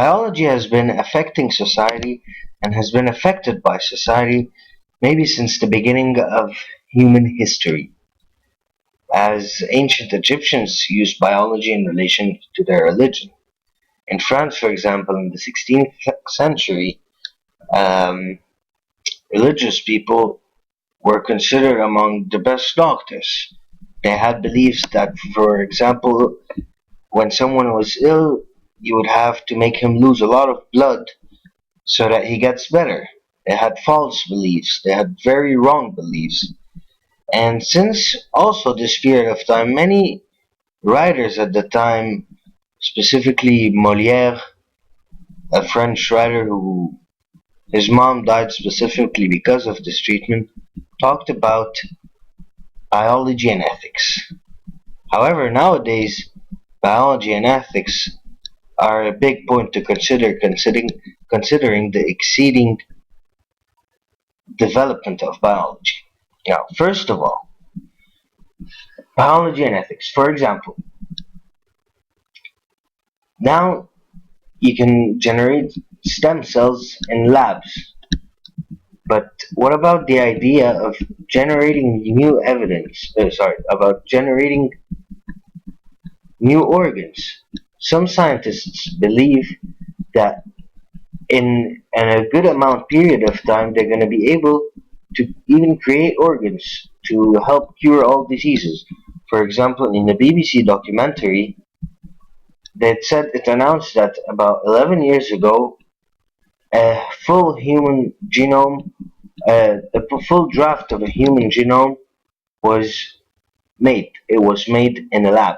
Biology has been affecting society and has been affected by society maybe since the beginning of human history, as ancient Egyptians used biology in relation to their religion. In France, for example, in the 16th century, um, religious people were considered among the best doctors. They had beliefs that, for example, when someone was ill, you would have to make him lose a lot of blood so that he gets better. They had false beliefs, they had very wrong beliefs. And since also this period of time, many writers at the time, specifically Molière, a French writer who his mom died specifically because of this treatment, talked about biology and ethics. However, nowadays, biology and ethics are a big point to consider considering the exceeding development of biology. Now, first of all, biology and ethics. For example, now you can generate stem cells in labs, but what about the idea of generating new evidence? About generating new organs. Some scientists believe that in a good amount period of time they're going to be able to even create organs to help cure all diseases. For example, in the BBC documentary, it announced that about 11 years ago, a full human genome, the full draft of a human genome was made. It was made in a lab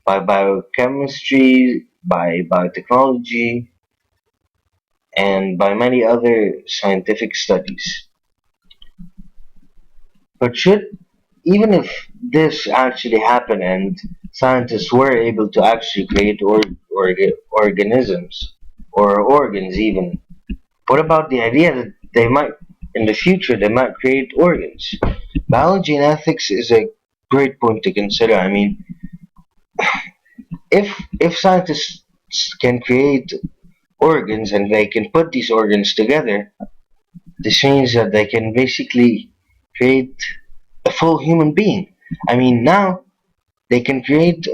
by biochemistry, by biotechnology, and by many other scientific studies. But should even if this actually happened and scientists were able to actually create organisms or organs even, what about the idea that they might in the future they might create organs? Biology and ethics is a great point to consider. I mean, if scientists can create organs and they can put these organs together, this means that they can basically create a full human being. I mean, now they can create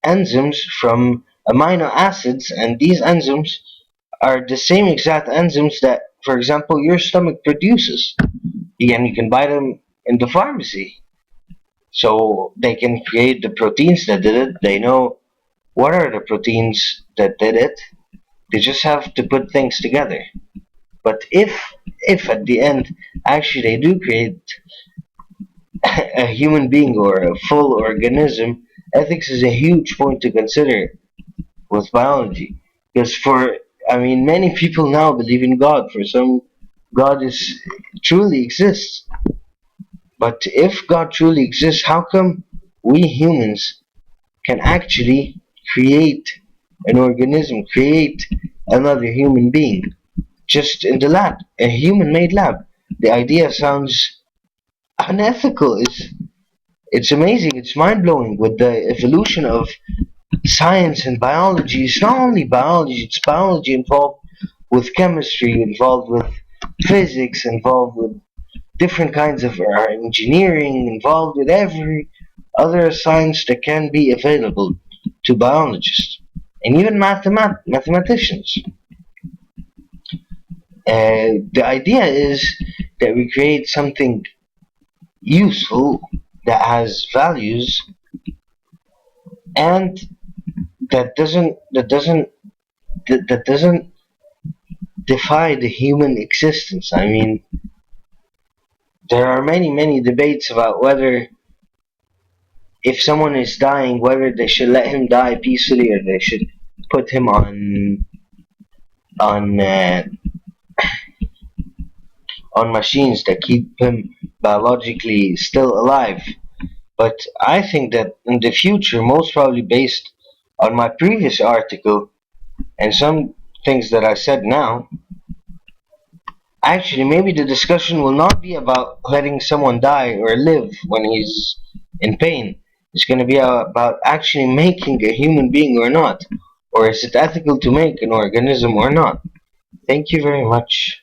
enzymes from amino acids, and these enzymes are the same exact enzymes that, for example, your stomach produces. And you can buy them in the pharmacy. So they can create the proteins that did it. They know what are the proteins that did it. They just have to put things together. But if at the end actually they do create a human being or a full organism, ethics is a huge point to consider with biology. Because I mean, many people now believe in God. For some, God is truly exists. But if God truly exists, how come we humans can actually create an organism, create another human being just in the lab, a human-made lab? The idea sounds unethical. It's amazing. It's mind-blowing with the evolution of science and biology. It's not only biology, it's biology involved with chemistry, involved with physics, involved with different kinds of engineering, involved with every other science that can be available to biologists and even mathematicians. The idea is that we create something useful that has values and that doesn't defy the human existence. I mean, there are many debates about whether if someone is dying, whether they should let him die peacefully or they should put him on uh, on machines that keep him biologically still alive. But I think that in the future, most probably based on my previous article and some things that I said now, actually, maybe the discussion will not be about letting someone die or live when he's in pain. It's going to be about actually making a human being or not, Or is it ethical to make an organism or not? Thank you very much.